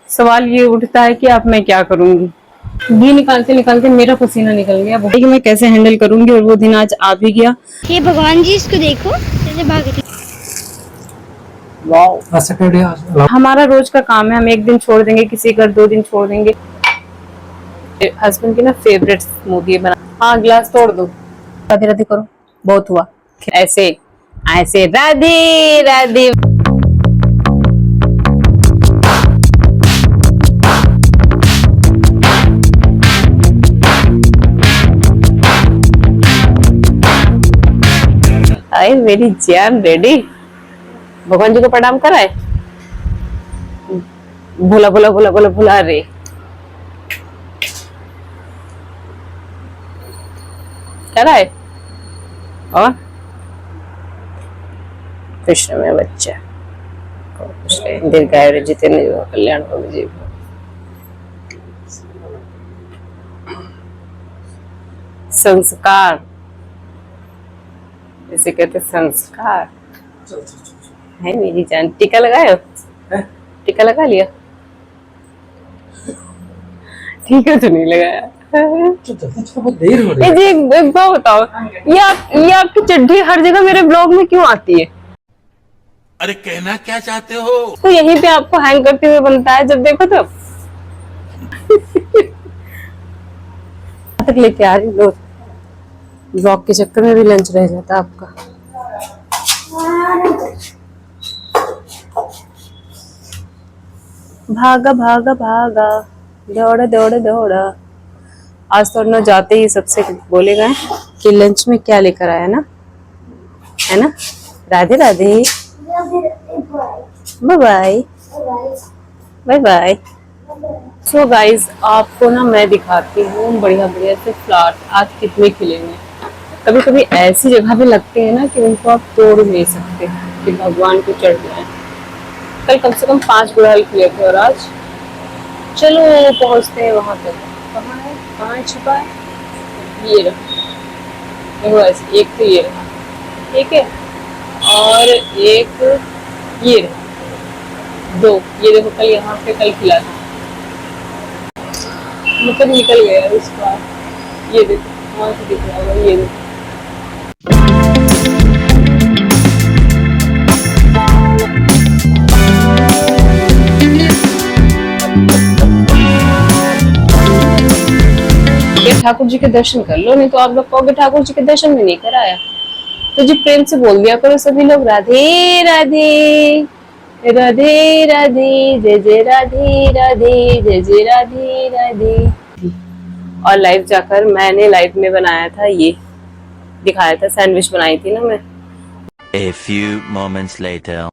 सवाल ये उठता है कि अब मैं क्या करूंगी। घी निकालते निकालते मेरा पसीना निकल गया, कि मैं कैसे हैंडल करूंगी, और वो दिन आज आ भी गया। हे भगवान जी, इसको देखो कैसे भाग रही। हमारा रोज का काम है, हम एक दिन छोड़ देंगे किसी घर, 2 दिन छोड़ देंगे। हस्बैंड की ना फेवरेट स्मूदी बना। हाँ, गिलास तोड़ दो, राधे राधे करो, बहुत हुआ। ऐसे ऐसे राधे राधे। आए मेरी जान रेडी। भगवान जी को प्रणाम कराए। भोला भोला भोला भोला भोला रे। कराए। और कृष्ण में बच्चा दीर्घायु जितेंद्र कल्याण प्रभु जी। संस्कार इसे कहते संस्कार है मेरी जान। टीका लगाए हो? टीका लगा लिया? ठीक है, तो नहीं लगाया। जी एक बात बताओ, ये आपकी चड्डी हर जगह मेरे ब्लॉग में क्यों आती है? अरे कहना क्या चाहते हो? तो यहीं पे आपको हैंग करते हुए बनता है जब देखो तब। तक लेके आ रही लोग, ब्लॉग के चक्कर में भी लंच रह जाता आपका। भागा भागा भागा, दौड़ा दौड़ा दौड़ा। आज तो ना जाते ही सबसे बोले गए कि लंच में क्या लेकर आया ना, है ना? Radhe Radhe, bye bye, bye bye. So guys, आपको ना मैं दिखाती हूँ बढ़िया बढ़िया से फ्लावर आज कितने खिले हुए। कभी कभी ऐसी जगह पे लगते हैं ना कि उनको आप तोड़ नहीं सकते, कि भगवान को चढ़ जाए। कल कम से कम 5 गुड़हल खिले थे, और आज चलो पहुंचते हैं वहां तक। कहाँ है, कहाँ छुपा है? ये रहा, देखो ऐसे। एक तो ये रहा, ठीक है, और एक ये रहा, 2 ये देखो। कल यहाँ पे कल खिला था, मतलब निकल गया उस बार। ये देखो वहां से दिख रहा होगा, ये देखो। ठाकुर जी के दर्शन कर लो, नहीं तो आप लोग कहोगे ठाकुर जी के दर्शन भी नहीं कराया। तो जी प्रेम से बोल दिया करो सभी लोग, राधे राधे, राधे राधे, जय जय राधे राधे, जय जय राधे राधे। और लाइव जाकर मैंने लाइव में बनाया था, ये दिखाया था, सैंडविच बनाई थी ना मैं। A few moments later.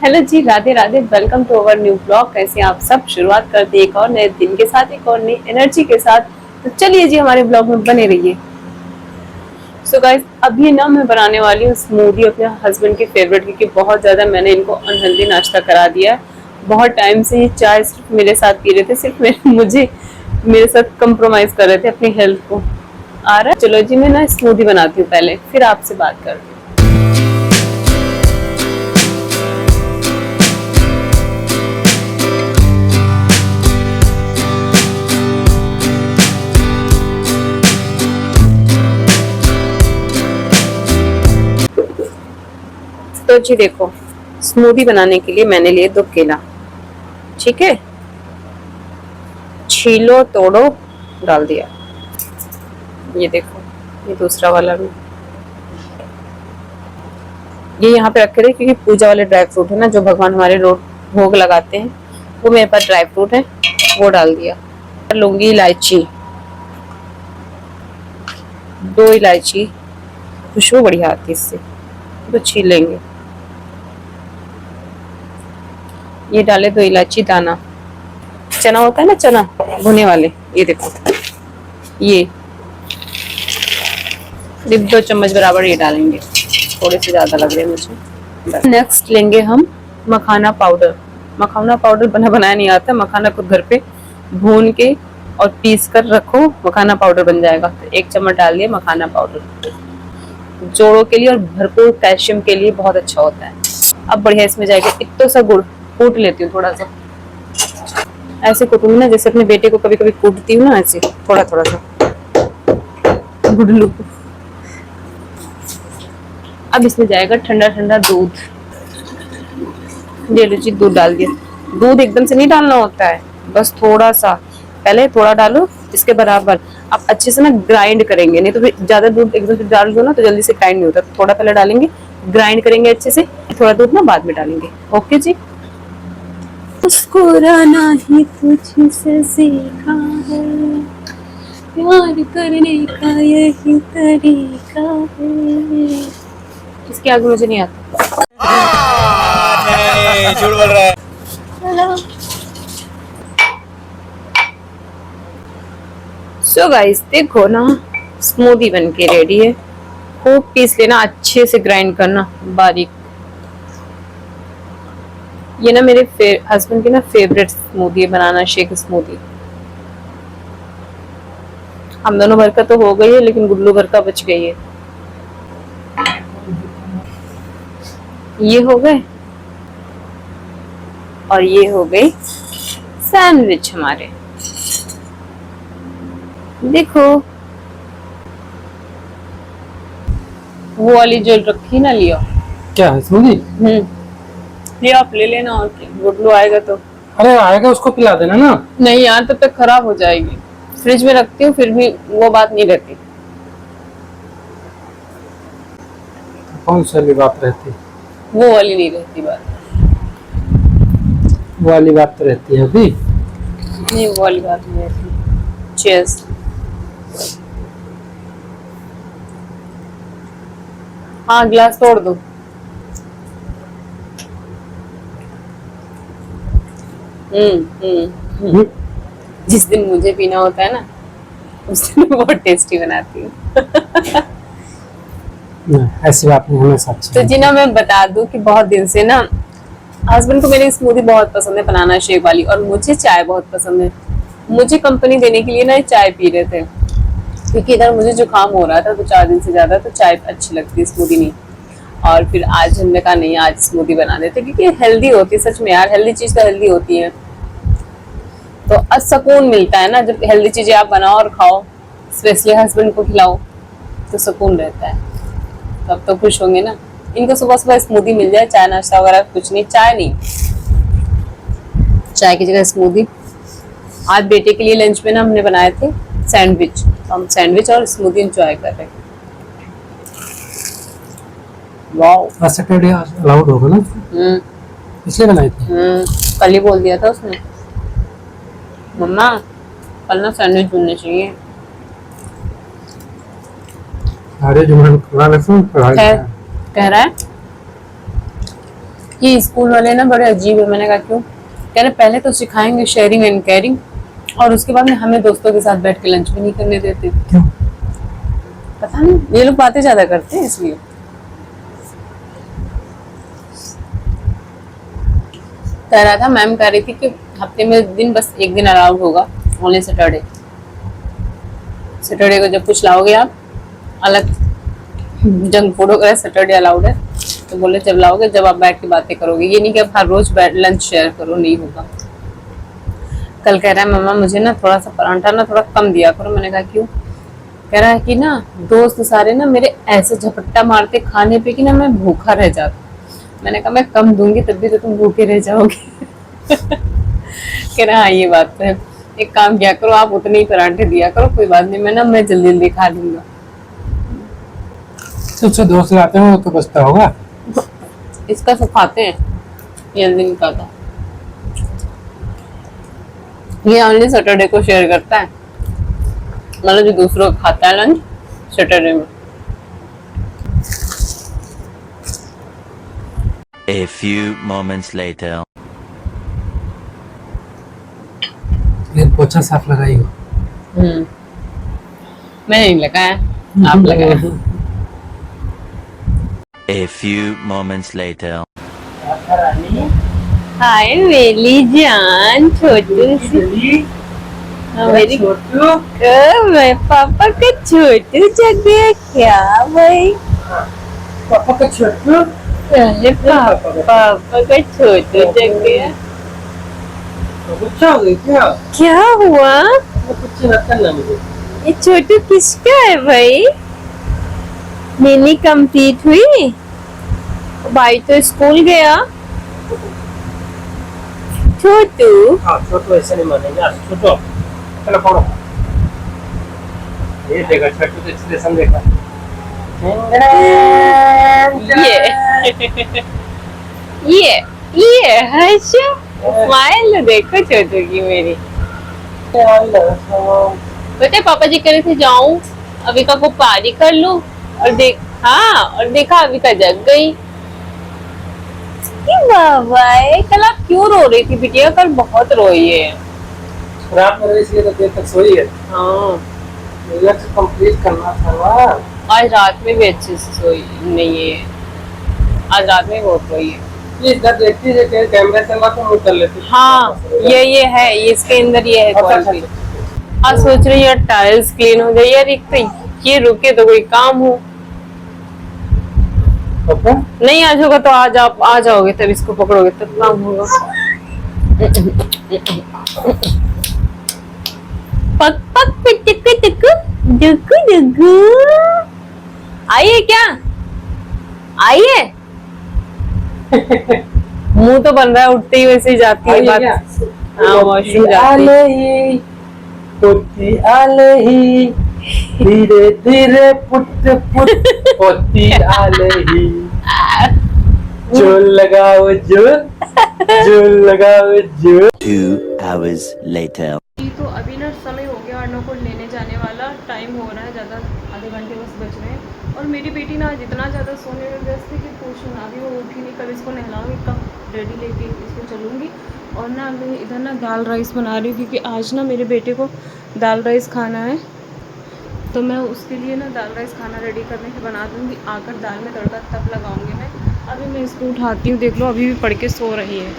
Hello ji, Radhe Radhe, welcome to our new blog. कैसे आप सब? शुरुआत करते हैं एक और नए दिन के साथ, एक और नई एनर्जी के साथ। तो चलिए जी, हमारे ब्लॉग में बने रहिए। सो गाइस, अभी ना मैं बनाने वाली हूँ स्मूदी अपने हस्बैंड के फेवरेट, क्योंकि बहुत ज्यादा मैंने इनको अनहेल्दी नाश्ता करा दिया है। बहुत टाइम से ये चाय सिर्फ मेरे साथ पी रहे थे, सिर्फ मेरे साथ कंप्रोमाइज कर रहे थे अपनी हेल्थ को। आ रहा है? चलो जी, मैं ना स्मूदी बनाती हूँ पहले, फिर आपसे बात करती हूँ। तो जी देखो, स्मूदी बनाने के लिए मैंने लिए 2 केला, ठीक है। छीलो, तोड़ो, डाल दिया। ये देखो, ये दूसरा वाला भी ये यहाँ पे रखे थे, क्योंकि पूजा वाले ड्राई फ्रूट है ना, जो भगवान हमारे रोज भोग लगाते हैं, वो मेरे पास ड्राई फ्रूट है, वो डाल दिया। लूंगी इलायची, 2 इलायची, खुशबू बढ़िया आती है इससे, तो छील लेंगे। ये डाले 2 इलायची दाना। चना होता है ना, चना भुने वाले, ये देखो, ये करीब 2 चम्मच बराबर ये डालेंगे, थोड़े से ज्यादा लग रहे हैं मुझे। नेक्स्ट लेंगे हम मखाना पाउडर। मखाना पाउडर बनाया नहीं आता, मखाना को घर पे भून के और पीस कर रखो, मखाना पाउडर बन जाएगा। तो 1 चम्मच डाल दिया मखाना पाउडर। जोड़ों के लिए और भरपूर कैल्शियम के लिए बहुत अच्छा होता है। अब बढ़िया इसमें जाएगा इतना सा गुड़, कूट लेती हूँ थोड़ा सा। ऐसे कूटूंगी ना जैसे अपने बेटे को कभी कभी कूटती हूँ ना, ऐसे थोड़ा थोड़ा सा गुडलू। अब इसमें जाएगा ठंडा ठंडा दूध। ये लीजिए दूध डाल दिया। दूध एकदम से नहीं डालना होता है, बस थोड़ा सा, पहले थोड़ा डालो इसके बराबर। आप अच्छे से ना ग्राइंड करेंगे, नहीं तो फिर ज्यादा दूध एकदम से डाल दो ना तो जल्दी से ग्राइंड नहीं होता। थोड़ा पहले डालेंगे, ग्राइंड करेंगे अच्छे से, थोड़ा दूध ना बाद में डालेंगे। ओके जी। मुस्कुराना ही तुझसे सीखा है, प्यार करने का यही तरीका है। इसके आगे मुझे नहीं आता। झूठ बोल रहा है। सो गाइस देखो ना, स्मूदी बन के रेडी है। खूब पीस लेना, अच्छे से ग्राइंड करना बारीक। ये ना मेरे हस्बैंड की ना फेवरेट स्मूदी है, बनाना शेक स्मूदी। हम दोनों भर का तो हो गई है, लेकिन गुल्लू भर का बच गई है। ये हो गए और ये हो गई सैंडविच हमारे। देखो वो वाली जो रखी ना, लियो। क्या है स्मूदी? लियो आप ले लेना, और क्या, गुडलू आएगा तो। अरे आएगा उसको पिला देना ना। नहीं यार, तब तक खराब हो जाएगी। फ्रिज में रखती हूँ फिर भी वो बात नहीं रहती। कौन सी वाली बात रहती? वो वाली नहीं रहती बात। वो वाली बात तो रहती है अभी। नहीं वो वाली बात नहीं रहती। चीयर्स। हाँ गिलास तोड़ दो। हम्म। जिस दिन मुझे पीना होता है ना, उस दिन बहुत टेस्टी बनाती हूँ। ऐसी बात नहीं, हमेशा अच्छी। तो जी ना मैं बता दूं कि बहुत दिन से ना हस्बैंड को मेरी स्मूदी बहुत पसंद है, बनाना शेक वाली, और मुझे चाय बहुत पसंद है। मुझे कंपनी देने के लिए ना चाय पी रहे थे, क्योंकि इधर मुझे जुकाम हो रहा था तो 4 दिन से ज्यादा, तो चाय अच्छी लगती है, स्मूदी नहीं। और फिर आज हमने कहा नहीं, आज स्मूदी बना देते, क्योंकि हेल्दी होती है। सच में यार, हेल्दी चीज तो हेल्दी होती है, तो सुकून मिलता है ना जब हेल्दी चीजें आप बनाओ और खाओ, स्पेशली हस्बैंड को खिलाओ, तो सुकून रहता है। तो अब तो खुश होंगे ना। इनको सुबह सुबह स्मूदी मिल जाए, चाय नाश्ता वगैरह कुछ नहीं, चाय नहीं, चाय की जगह स्मूदी। आज बेटे के लिए लंच में ना हमने बनाए थे सैंडविच, तो हम सैंडविच और स्मूदी एंजॉय कर रहे हैं। वाओ। सैटरडे अलाउड होगा ना, इसलिए बनाई थी। कल ही बोल दिया था उसने, मम्मा कल ना सैंडविच बनने चाहिए। अरे जो मैंने कह रहा है कि स्कूल वाले ना बड़े अजीब है। मैंने कहा क्यों? कह रहे पहले तो सिखाएंगे शेयरिंग एंड केयरिंग, और उसके बाद में हमें दोस्तों के साथ बैठ के लंच भी नहीं करने देते। क्यों? पता नहीं, ये लोग बातें ज्यादा करते हैं इसलिए। कह रहा था, मैम कह रही थी कि हफ्ते में दिन बस एक दिन अलाउड होगा, ओनली सैटरडे। सैटरडे को जब कुछ लाओगे आप अलग जंक फूड वगैरह, सैटरडे अलाउड है। तो बोले जब लाओगे, जब आप बैठ के बातें करोगे, ये नहीं कि आप हर रोज लंच शेयर करो, नहीं होगा। कल कह रहा है मम्मा मुझे ना थोड़ा सा परांठा ना थोड़ा कम दिया करो। मैंने कहा क्यों? कह रहा है कि ना दोस्त सारे ना मेरे ऐसे झपट्टा मारते खाने पे कि ना मैं भूखा रह जाता। मैंने कहा मैं कम दूंगी तब भी तो तुम भूखे रह जाओगे। कह रहा हाँ ये बात तो है, एक काम किया करो आप, उतने ही परांठे दिया करो, कोई बात नहीं, मैं जल्दी जल्दी खा लूंगा। सबसे दोस्त आते हैं वो तो बचता होगा। इसका सब खाते हैं, ये जल्दी नहीं खाता। ये ओनली सैटरडे को शेयर करता है, मतलब जो दूसरों का खाता है लंच सैटरडे में। A few moments later. फिर पोछा साफ लगाई हो? मैं नहीं लगाया, आप लगाया। A few moments later. हाय मेरी जान छोटू सी, मेरी मैं पापा का छोटू जग गया क्या भाई? पापा का छोटू? पापा का छोटू जग गया। गुस्सा हो गई क्या? क्या हुआ? वो कुछ मत करना मुझे। ये छोटू किसका है भाई? मिनी कंप्लीट हुई? भाई तो स्कूल गया। छोटू हाँ छोटू ऐसे नहीं मानेंगे। आज छोटू चलो पढ़ो। ये देखा छोटू तो एक्सप्रेशन देखा। ये ये अच्छा स्माइल देखो छोटू की मेरी। बेटे पापा जी कह रहे थे जाऊं अविका को पारी कर लूं और देख हाँ और देखा अविका जग गई। बाबा कल आप क्यों रो रही थी बिटिया? कल बहुत रोई है। रात में इसलिए तो देर तक सोई है। हाँ प्रोजेक्ट कंप्लीट करना था ना। आज रात में भी अच्छे से सोई नहीं है। आज रात में बहुत रोई है। ये इधर देखती है कि कैमरा चला तो मुंह कर लेती। हाँ ये है ये इसके अंदर ये है क्वालिटी। आज सोच रही है टाइल्स क्लीन हो जाए यार। एक तो ये रुके तो कोई काम हो। नहीं आज होगा तो आज आप आ जाओगे तब इसको पकड़ोगे तब काम होगा। पक पक पिटक पिटक डुगु डुगु। आइए क्या? आइए। मुंह तो बन रहा है उठते ही वैसे ही जाती है बात। हाँ वॉशरूम जाती होती आले ही धीरे धीरे पुट पुट होती आले ही। जोर लगाओ जोर लगाओ जोर। 2 hours later. तो अभी ना समय हो गया अर्णव को लेने जाने वाला। टाइम हो रहा है ज़्यादा आधे घंटे बस बच रहे हैं। और मेरी बेटी ना आज इतना ज़्यादा सोने में व्यस्त है कि पूछो ना। अभी वो उठी नहीं। कल इसको नहलाऊंगी कब रेडी लेके इसको चलूँगी। और ना मैं इधर ना दाल राइस बना रही हूँ क्योंकि आज ना मेरे बेटे को दाल राइस खाना है। तो मैं उसके लिए ना दाल राइस खाना रेडी करने के बना दूँगी। आकर दाल में तड़का तब लगाऊँगी मैं। अभी मैं इसको उठाती हूँ। देख लो अभी भी पढ़ के सो रही है।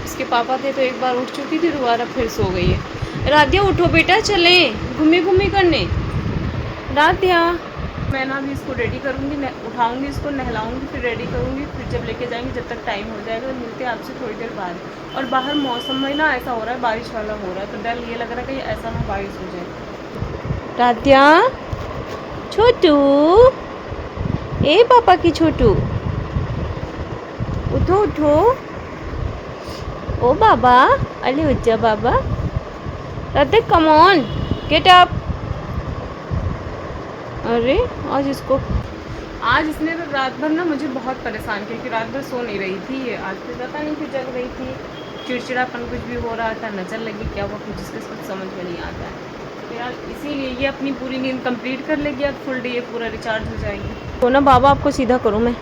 इसके पापा थे तो एक बार उठ चुकी थी दोबारा फिर सो गई है। राध्या उठो बेटा चले घूमी घूमी करने। राध्या मैं ना अभी इसको रेडी करूँगी। उठाऊँगी इसको नहलाऊँगी फिर रेडी करूँगी। फिर जब लेके जाएंगे जब तक टाइम हो जाएगा तो मिलते हैं आपसे थोड़ी देर बाद। और बाहर मौसम में ना ऐसा हो रहा है बारिश वाला हो रहा है तो डर ये लग रहा है कि ऐसा ना बारिश हो जाए। राध्या छोटू ए पापा की छोटू उठो उठो। ओ बाबा अली उच्चा बाबा Radhe come on get up. अरे आज इसने तो रात भर ना मुझे बहुत परेशान किया कि रात भर सो नहीं रही थी। ये आज तो पता नहीं कि जग रही थी। चिड़चिड़ापन कुछ भी हो रहा था। नजर लगी क्या हुआ कुछ जिसके कुछ समझ में नहीं आता है। तो यार इसीलिए ये अपनी पूरी नींद कंप्लीट कर लेगी। अब फुल डे ये पूरा रिचार्ज हो जाएगी। तो ना बाबा आपको सीधा करूँ मैं?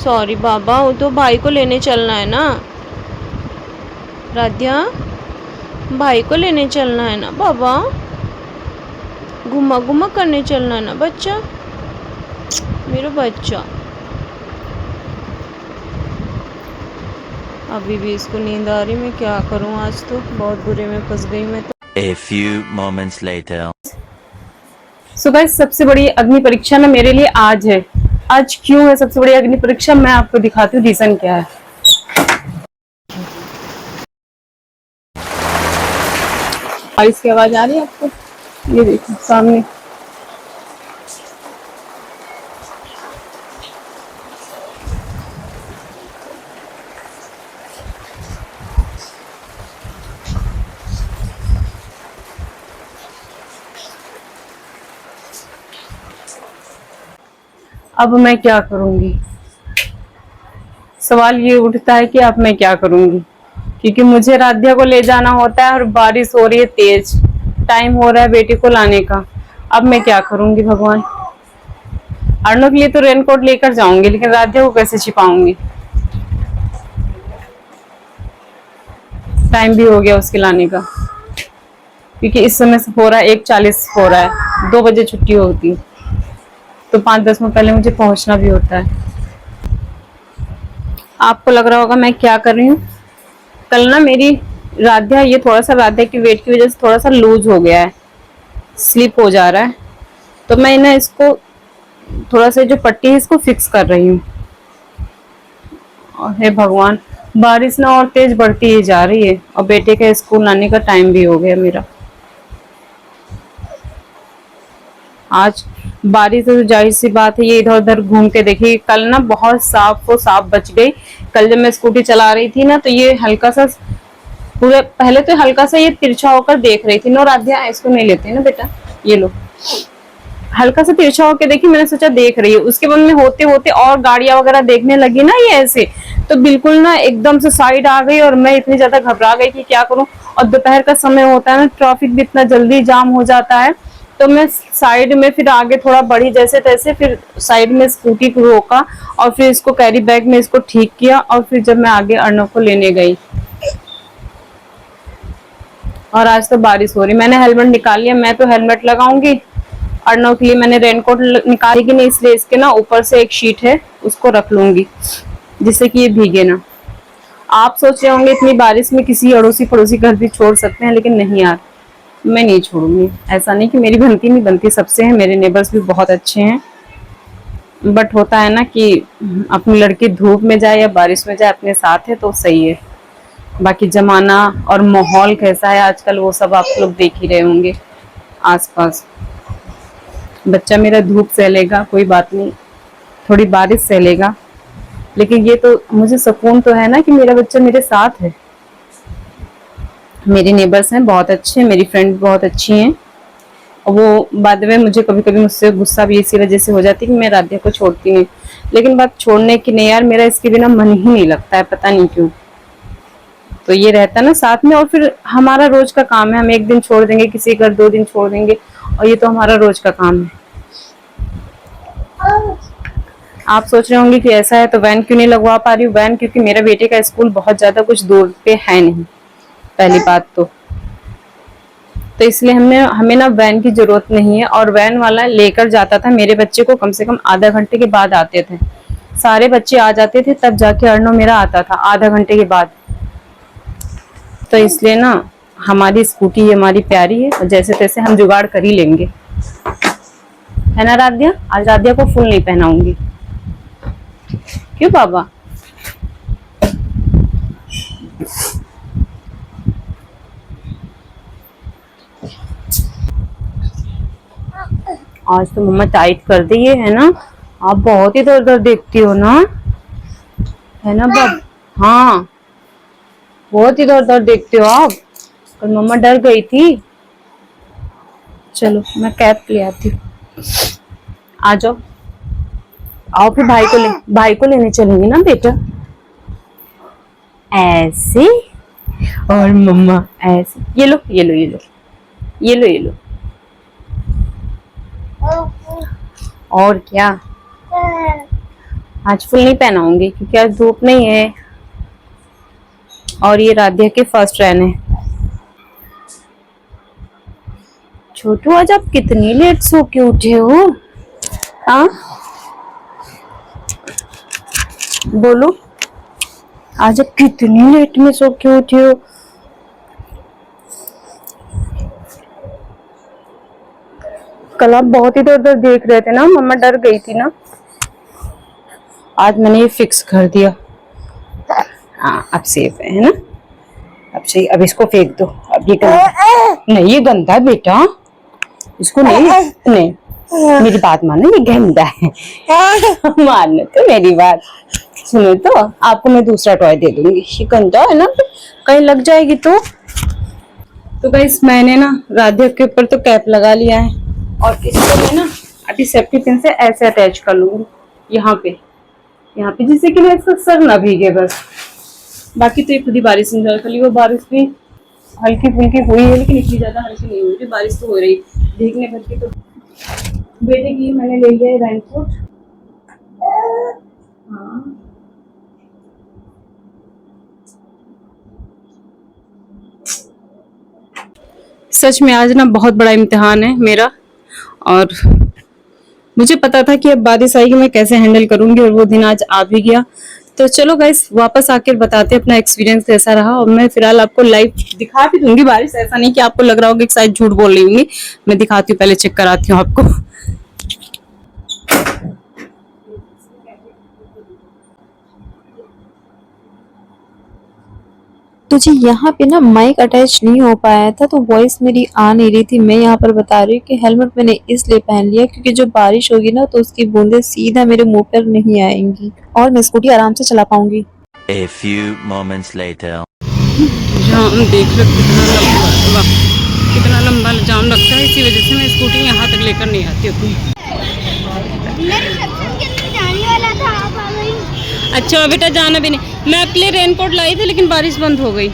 सॉरी बाबा वो तो भाई को लेने चलना है ना। राध्या भाई को लेने चलना है ना बाबा। घुमा घुमा करने चलना है ना बच्चा मेरा बच्चा। अभी भी इसको नींद आ रही। मैं क्या करूं आज तो बहुत बुरे में फंस गई मैं तो। A few moments later. So guys सबसे बड़ी अग्नि परीक्षा ना मेरे लिए आज है। आज क्यों है सबसे बड़ी अग्नि परीक्षा? मैं आपको दिखाती हूँ रीजन क्या है। बारिश की आवाज आ रही है आपको? ये देखो सामने अब मैं क्या करूंगी? सवाल ये उठता है कि अब मैं क्या करूंगी क्योंकि मुझे राध्या को ले जाना होता है और बारिश हो रही है तेज। टाइम हो रहा है बेटी को लाने का। अब मैं क्या करूंगी भगवान? अर्णव के लिए तो रेनकोट लेकर जाऊंगी लेकिन राध्या को कैसे छिपाऊंगी? टाइम भी हो गया उसके लाने का क्योंकि इस समय से हो रहा है 1:40 हो रहा है। 2 बजे छुट्टी होती तो 5-10 मिनट पहले मुझे पहुंचना भी होता है। आपको लग रहा होगा मैं क्या कर रही हूँ। कल ना मेरी राध्या ये थोड़ा सा राध्या की वेट की वजह से थोड़ा सा लूज हो गया है। स्लिप हो जा रहा है तो मैं ना इसको थोड़ा सा जो पट्टी है इसको फिक्स कर रही हूँ। और हे भगवान बारिश ना और तेज बढ़ती ही जा रही है और बेटे के स्कूल आने का टाइम भी हो गया मेरा। आज बारिश है तो जाहिर सी बात है ये इधर उधर घूम के देखिए। कल ना बहुत साफ बच गई। कल जब मैं स्कूटी चला रही थी ना तो ये हल्का सा पूरे पहले तो हल्का सा ये तिरछा होकर देख रही थी। नो राध्या इसको नहीं लेते ना बेटा, ये लो। हल्का सा तिरछा होकर देखी, मैंने सोचा देख रही है, उसके बाद में होते होते और गाड़ियां वगैरह देखने लगी ना ये ऐसे, तो बिल्कुल ना एकदम से साइड आ गई और मैं इतनी ज्यादा घबरा गई कि क्या करूं। और दोपहर का समय होता है ना, ट्रैफिक भी इतना जल्दी जाम हो जाता है, तो मैं साइड में फिर आगे थोड़ा बढ़ी जैसे तैसे, फिर साइड में स्कूटी को रोका और फिर इसको कैरी बैग में इसको ठीक किया और फिर जब मैं आगे अर्णव को लेने गई। और आज तो बारिश हो रही, मैंने हेलमेट निकाल लिया, मैं तो हेलमेट लगाऊंगी। अर्णव के लिए मैंने रेनकोट निकाली कि नहीं, इसलिए इसके ना ऊपर से एक शीट है उसको रख लूंगी जिससे कि ये भीगे ना। आप सोच रहे होंगे इतनी बारिश में किसी अड़ोसी पड़ोसी घर भी छोड़ सकते हैं, लेकिन नहीं यार, मैं नहीं छोड़ूंगी। ऐसा नहीं कि मेरी बनती नहीं बनती, सबसे है, मेरे नेबर्स भी बहुत अच्छे हैं, बट होता है ना कि अपनी लड़की धूप में जाए या बारिश में जाए, अपने साथ है तो सही है। बाकी जमाना और माहौल कैसा है आजकल वो सब आप लोग देख ही रहे होंगे आसपास। बच्चा मेरा धूप सहलेगा कोई बात नहीं, थोड़ी बारिश सहलेगा, लेकिन ये तो मुझे सुकून तो है ना कि मेरा बच्चा मेरे साथ है। मेरे नेबर्स हैं बहुत अच्छे, मेरी फ्रेंड बहुत अच्छी हैं। और वो बाद में मुझे कभी कभी मुझसे गुस्सा भी इसी वजह से हो जाती है कि मैं राध्या को छोड़ती नहीं, लेकिन बात छोड़ने की नहीं यार, मेरा इसके बिना मन ही नहीं लगता है, पता नहीं क्यों। तो ये रहता ना साथ में, और फिर हमारा रोज का काम है, हम एक दिन छोड़ देंगे किसी घर, 2 दिन छोड़ देंगे, और ये तो हमारा रोज का काम है। आप सोच रहे होंगे कि ऐसा है तो वैन क्यों नहीं लगवा पा रही हूँ। वैन क्योंकि मेरे बेटे का स्कूल बहुत ज्यादा कुछ दूर पे है नहीं, पहली बात तो इसलिए हमें ना वैन की जरूरत नहीं है। और वैन वाला लेकर जाता था मेरे बच्चे को कम से कम आधा घंटे के बाद आते थे, सारे बच्चे आ जाते थे तब जाके अर्णव मेरा आता था आधा घंटे के बाद। तो इसलिए ना हमारी स्कूटी हमारी प्यारी है और जैसे तैसे हम जुगाड़ कर ही लेंगे, है ना राध्या। आज राध्या को फुल नहीं पहनाऊंगी, क्यों बाबा। आज तो मम्मा टाइट कर दी है ना, आप बहुत इधर उधर देखती हो ना, है ना बाब। हाँ बहुत इधर उधर देखते हो आप, कल मम्मा डर गई थी। चलो मैं कैप ले आती हूँ, आ जाओ। आओ फिर भाई को लेने चलेंगे ना बेटा, ऐसे और मम्मा ऐसे। ये लो ये लो ये लो ये लो ये लो। और क्या, आज फुल नहीं पहनाऊंगी क्योंकि आज धूप नहीं है और ये राध्या के फर्स्ट रन है। छोटू आज आप कितनी लेट सो के उठे हो, हाँ बोलो, आज आप कितनी लेट में सो के उठे हो। कल आप बहुत इधर उधर देख रहे थे ना, मम्मा डर गई थी ना। आज मैंने ये फिक्स कर दिया, हाँ अब सेफ है ना, अब सही। अब इसको फेंक दो, अब ये गंदा नहीं, ये गंदा है बेटा, इसको नहीं मेरी बात मानो, ये गंदा है। मानो तो मेरी बात सुनो, तो आपको मैं दूसरा टॉय दे दूंगी, ये गंदा है ना, कहीं लग जाएगी तो गाइस मैंने ना राध्या के ऊपर तो कैप लगा लिया है और इसको मैं ना अभी सेफ्टी पिन से ऐसे अटैच कर लूंगी यहाँ पे जिससे कि मैं इसका सर ना भीगे बस। बाकी तो ये खुद ही बारिश इंजॉय कर ली, वो बारिश भी हल्की फुल्की हुई है लेकिन इतनी ज्यादा हल्की नहीं हुई थी, बारिश तो हो रही भीगने भर के। तो बेटे की मैंने ले लिया है रेनकोट, हाँ सच में आज ना बहुत बड़ा इम्तिहान है मेरा, और मुझे पता था कि अब बारिश आएगी मैं कैसे हैंडल करूंगी, और वो दिन आज आ भी गया। तो चलो गाइस वापस आकर बताते अपना एक्सपीरियंस कैसा रहा, और मैं फिलहाल आपको लाइव दिखा भी दूंगी बारिश, ऐसा नहीं कि आपको लग रहा होगा कि शायद झूठ बोल रही होंगी। मैं दिखाती हूँ, पहले चेक कराती हूँ आपको। तो जी यहाँ पे ना माइक अटैच नहीं हो पाया था, तो वॉइस मेरी आ नहीं रही थी। मैं यहाँ पर बता रही हूँ कि हेलमेट मैंने इसलिए पहन लिया क्योंकि जो बारिश होगी ना तो उसकी बूंदें सीधा मेरे मुंह पर नहीं आएंगी और मैं स्कूटी आराम से चला पाऊंगी। A few moments later. जाम देख लो कितना लंबा जाम लगता है। इसी वजह से मैं स्कूटी यहाँ तक लेकर नहीं आती अपनी। मैं रिसेप्शन के लिए जाने वाला था, आप आ गई। अच्छा बेटा जाना भी नहीं। मैं अपने लिए रेनकोट लाई थी लेकिन बारिश बंद हो गई।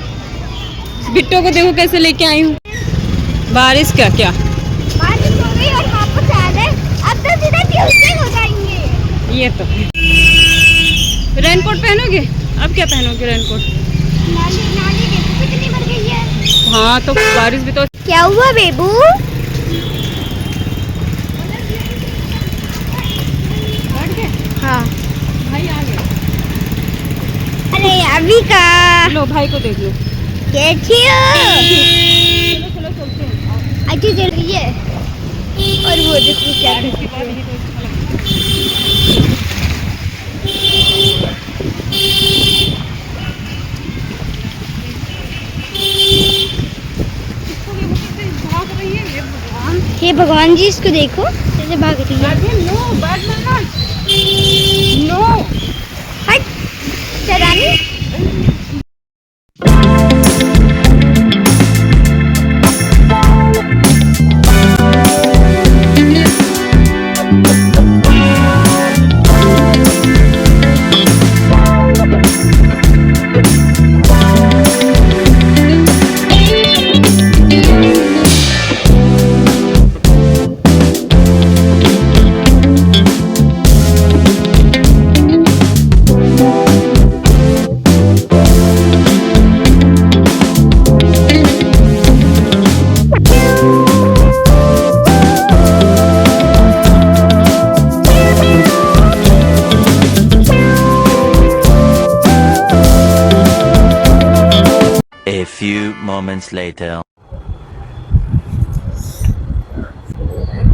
बिट्टो को देखो कैसे लेके आई हूँ। बारिश क्या क्या बारिश हो गई और वापस आ गए। अब तो सीधा ट्यूसडे हो जाएंगे। ये तो रेनकोट पहनोगे? अब क्या पहनोगे रेनकोट? नाली नाली देखो कितनी भर गई है। हाँ तो बारिश भी तो। क्या हुआ बेबू? हाँ भाई आ गए। अरे अभी का लो भाई को देख लो। कैसी हो? चलो चलते हैं। अच्छी चल रही है और वो देखो क्या कर रही है। हे भगवान जी, इसको देखो कैसे भाग रही है। नो हट Charani. A few moments later.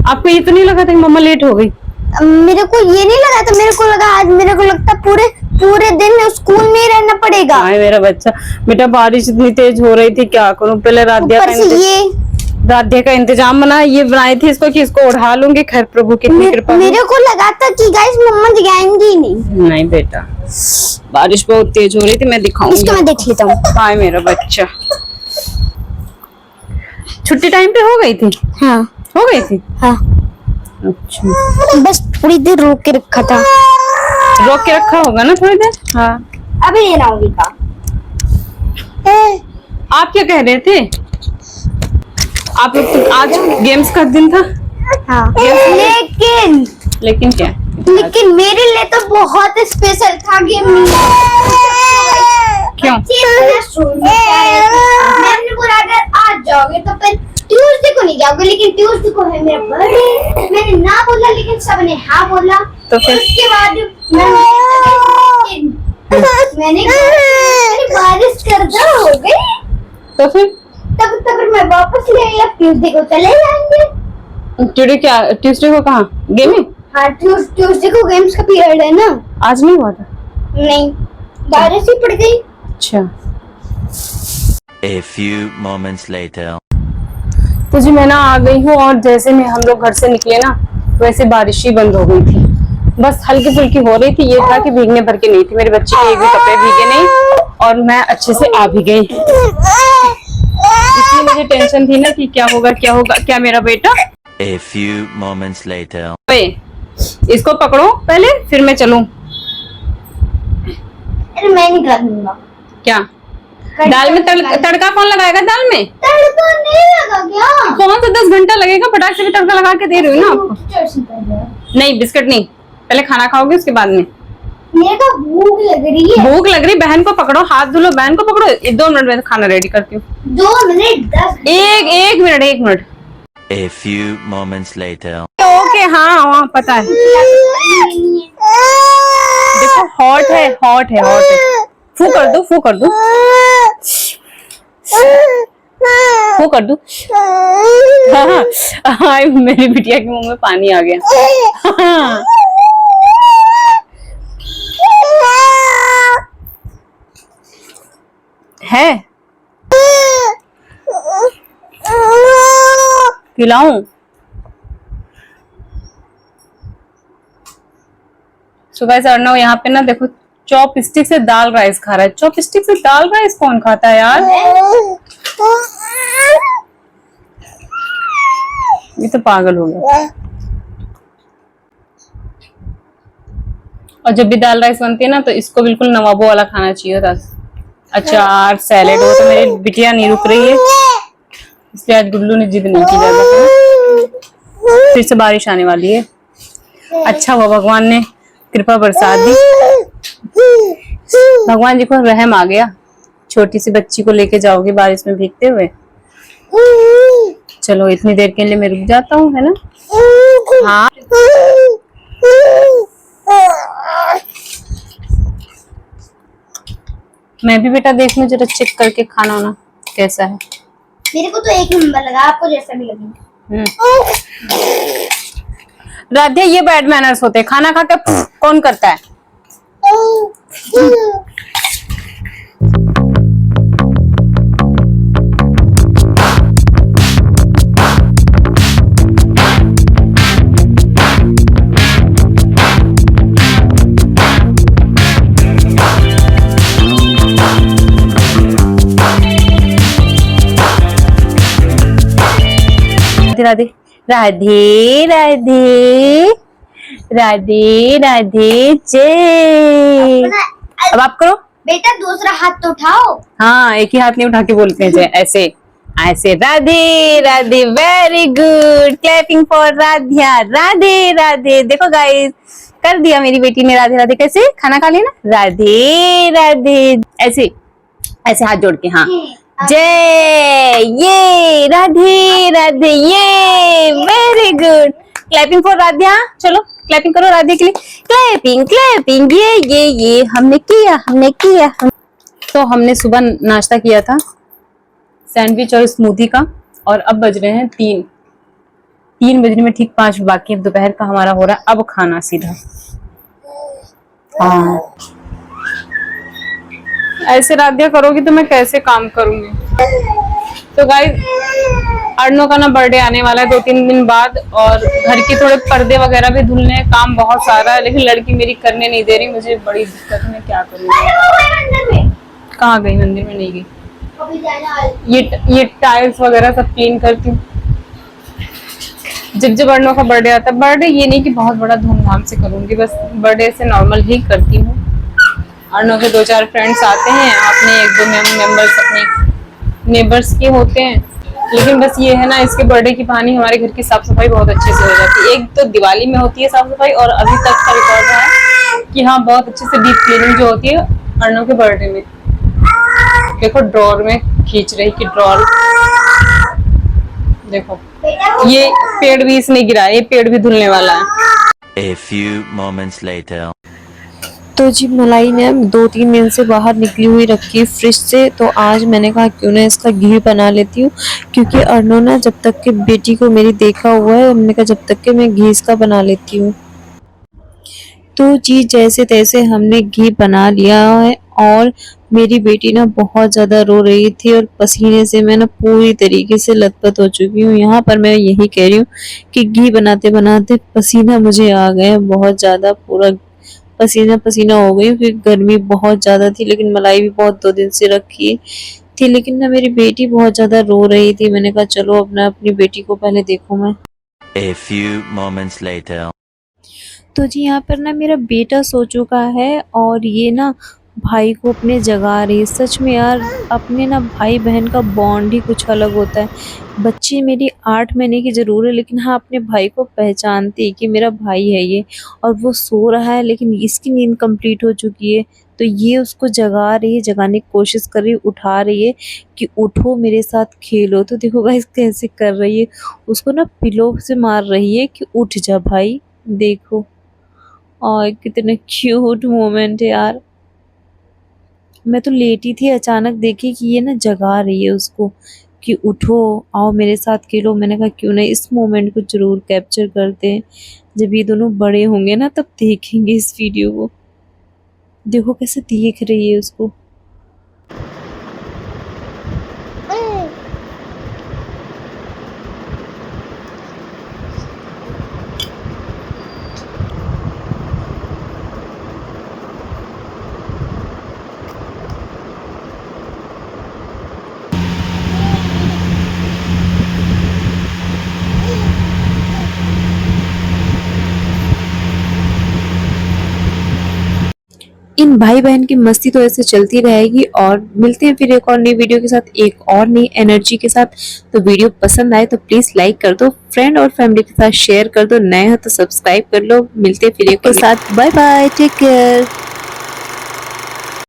आपको ये तो नहीं लगा था कि मम्मा लेट हो गई? मेरे को ये नहीं लगा था, मेरे को लगा आज मेरे को लगता पूरे पूरे दिन स्कूल में ही रहना पड़ेगा। हाय मेरा बच्चा। बेटा बारिश इतनी तेज हो रही थी, क्या करूं। पहले ऊपर से ये राध्या का इंतजाम बना, ये बनाई थी इसको कि इसको उठा लूंगी। खैर प्रभु कितनी कृपा। मेरे को लगा था कि गाइस मम्मा जगाएंगी ही नहीं। नहीं बेटा बारिश बहुत तेज हो रही थी। मैं दिखाऊंगी इसको मैं देख लेता हूँ। हाय मेरा बच्चा। छुट्टी टाइम पे हो गई थी? हाँ हो गई थी। हाँ अच्छा बस थोड़ी देर रोक के रखा था। रोक के रखा होगा ना थोड़ी देर। हाँ अभी ये नाउंगी का। आप क्या कह रहे थे? आप लोग तो आज गेम्स का दिन था। हाँ लेकिन क्या? लेकिन मेरे लिए तो बहुत स्पेशल था गेम। क्यों? मैंने बोला अगर आज जाओगे तो फिर ट्यूसडे को नहीं जाओगे, लेकिन ट्यूसडे को है मेरा बर्थडे। मैंने ना बोला लेकिन सबने हाँ बोला। तो फिर उसके बाद मैंने बारिश कर दो हो गई। तो फिर तब तक मैं वापस ले आया। ट्यूसडे को चले जाएंगे। ट्यूसडे को कहाँ गेम है? हाँ ट्यूसडे को गेम्स का पीरियड है ना। आज नहीं हुआ था? नहीं बारिश ही पड़ गई। अच्छा A few moments later. तो जी मैं ना आ गई हूँ और जैसे मैं हम लोग घर से निकले ना वैसे बारिश ही बंद हो गई थी। बस हल्की फुल्की हो रही थी। ये था कि भीगने भर के नहीं थी। मेरे बच्चे के एक भी कपड़े भीगे नहीं और मैं अच्छे से आ भी गई। इसलिए मुझे टेंशन थी ना कि क्या होगा क्या मेरा बेटा। A few moments later. ओए इसको पकड़ो पहले फिर मैं चलूं। अरे मैं नहीं कर दूंगा। क्या दाल में तड़का कौन लगाएगा? दाल में तड़का नहीं लगा क्या? कौन सा 10 घंटा लगेगा? फटाक से भी तड़का लगा के दे रही हूँ ना आपको। नहीं बिस्किट नहीं, पहले खाना खाओगे उसके बाद में। मेरे को भूख लग रही है। भूख लग रही? बहन को पकड़ो, हाथ धुलो, बहन को पकड़ो। 2 मिनट में खाना रेडी करती हूँ। 2 मिनट 10 एक minute. A few moments later. Okay हाँ पता है। देखो हॉट है। फू कर दो। फू कर दो। हाँ मेरी बिटिया के मुंह में पानी आ गया। है खिलाऊं? सो गाइस अर्णव यहाँ पे ना देखो चॉपस्टिक से दाल राइस खा रहा है। चॉपस्टिक से दाल राइस कौन खाता है यार? ये तो पागल हो गया। और जब भी दाल राइस बनती है ना तो इसको बिल्कुल नवाबों वाला खाना चाहिए था। अचार सैलेड, वो तो मेरी बिटिया नहीं रुक रही है, इसलिए आज गुल्लू ने जिद नहीं की ज्यादा। फिर से बारिश आने वाली है। अच्छा हुआ भगवान ने कृपा बरसा दी, भगवान जी को रहम आ गया। छोटी सी बच्ची को लेके जाओगी बारिश में भीगते हुए? चलो इतनी देर के लिए मैं रुक जाता हूँ, है ना? हाँ मैं भी बेटा देख लूं जरा चेक करके खाना वाना कैसा है। मेरे को तो एक नंबर लगा, आपको जैसा भी लगे। राधे ये बैड मैनर्स होते हैं, खाना खा के कौन करता है? राधे राधे राधे राधे राधे जय। अब आप करो बेटा, दूसरा हाथ तो उठाओ। हाँ एक ही हाथ नहीं उठा के बोलते हैं जय, ऐसे ऐसे। Radhe Radhe, very good, clapping for Radhiya. Radhe Radhe, देखो गाइस कर दिया मेरी बेटी ने राधे राधे। कैसे खाना खा लिया ना? राधे राधे, ऐसे ऐसे हाथ जोड़ के। हाँ जय, ये राधे राधे, ये very good, clapping for Radhiya. चलो क्लैपिंग करो राधे के लिए, क्लैपिंग क्लैपिंग। ये हमने किया। तो हमने सुबह नाश्ता किया था सैंडविच और स्मूदी का, और अब बज रहे हैं 3 बजने में ठीक 5 बाकी। अब दोपहर का हमारा हो रहा है अब खाना सीधा। हाँ ऐसे राधिया करोगी तो मैं कैसे काम करूंगी? तो गाइस अर्णव का ना बर्थडे आने वाला है 2-3 दिन बाद, और घर के थोड़े पर्दे वगैरह भी धुलने हैं, काम बहुत सारा है, लेकिन लड़की मेरी करने नहीं दे रही। मुझे बड़ी दिक्कत है, मैं क्या करूंगी? कहाँ गई? मंदिर में नहीं गई। ये टाइल्स वगैरह सब क्लीन करती हूँ। जब अर्णव का बर्थडे आता है, बर्थडे ये नहीं कि बहुत बड़ा धूमधाम से करूंगी, बस बर्थडे से नॉर्मल ही करती हूँ। अर्णव के 2-4 फ्रेंड्स आते हैं, अपने 1-2 मेंबर्स अपने नेबर्स के होते हैं, लेकिन बस ये है ना इसके बर्थडे की बहाने हमारे घर की साफ सफाई बहुत अच्छे से हो जाती है। एक तो दिवाली में होती है साफ सफाई, और अभी तक का रिकॉर्ड है कि हाँ बहुत अच्छे से डीप क्लीनिंग जो होती है अर्णव के बर्थडे में। देखो ड्रॉर में खींच रही कि ड्रॉर, देखो ये पेड़ भी इसने गिरा, ये पेड़ भी धुलने वाला है। A few moments later. तो जी मलाई ने 2-3 दिन से बाहर निकली हुई रखी फ्रिज से, तो आज मैंने कहा क्यों ना इसका घी बना लेती हूँ, क्योंकि अर्णव ना जब तक के बेटी को मेरी देखा हुआ है, हमने कहा जब तक के मैं घी इसका बना लेती हूँ। तो जी जैसे तैसे हमने घी बना लिया है, और मेरी बेटी ना बहुत ज़्यादा रो रही थी, और पसीने से मैं ना पूरी तरीके से लथपथ हो चुकी हूँ। यहाँ पर मैं यही कह रही हूँ कि घी बनाते बनाते पसीना मुझे आ गया बहुत ज़्यादा, पूरा पसीना पसीना हो गई, क्योंकि गर्मी बहुत ज़्यादा थी। लेकिन मलाई भी बहुत 2 दिन से रखी थी, लेकिन ना मेरी बेटी बहुत ज़्यादा रो रही थी। मैंने कहा चलो अपनी बेटी को पहले देखूँ मैं। A few moments later. तो जी यहाँ पर ना मेरा बेटा सो चुका है, और ये ना भाई को अपने जगा रही है। सच में यार अपने ना भाई बहन का बॉन्ड ही कुछ अलग होता है। बच्ची मेरी 8 महीने की ज़रूर है, लेकिन हाँ अपने भाई को पहचानती है कि मेरा भाई है ये, और वो सो रहा है लेकिन इसकी नींद कंप्लीट हो चुकी है, तो ये उसको जगा रही है, जगाने की कोशिश कर रही है, उठा रही है कि उठो मेरे साथ खेलो। तो देखो गाइस कैसे कर रही है, उसको ना पिलो से मार रही है कि उठ जा भाई। देखो और कितने क्यूट मोमेंट है यार। मैं तो लेटी थी, अचानक देखी कि ये ना जगा रही है उसको कि उठो आओ मेरे साथ खेलो। मैंने कहा क्यों ना इस मोमेंट को जरूर कैप्चर करते हैं, जब ये दोनों बड़े होंगे ना तब देखेंगे इस वीडियो को। देखो कैसे देख रही है उसको। लेकिन भाई बहन की मस्ती तो ऐसे चलती रहेगी। और मिलते हैं फिर एक और नई वीडियो के साथ, एक और नई एनर्जी के साथ। तो वीडियो पसंद आए तो प्लीज लाइक कर दो, फ्रेंड और फैमिली के साथ शेयर कर दो, नए हो तो सब्सक्राइब कर लो। मिलते हैं फिर एक के साथ, बाय बाय, टेक केयर।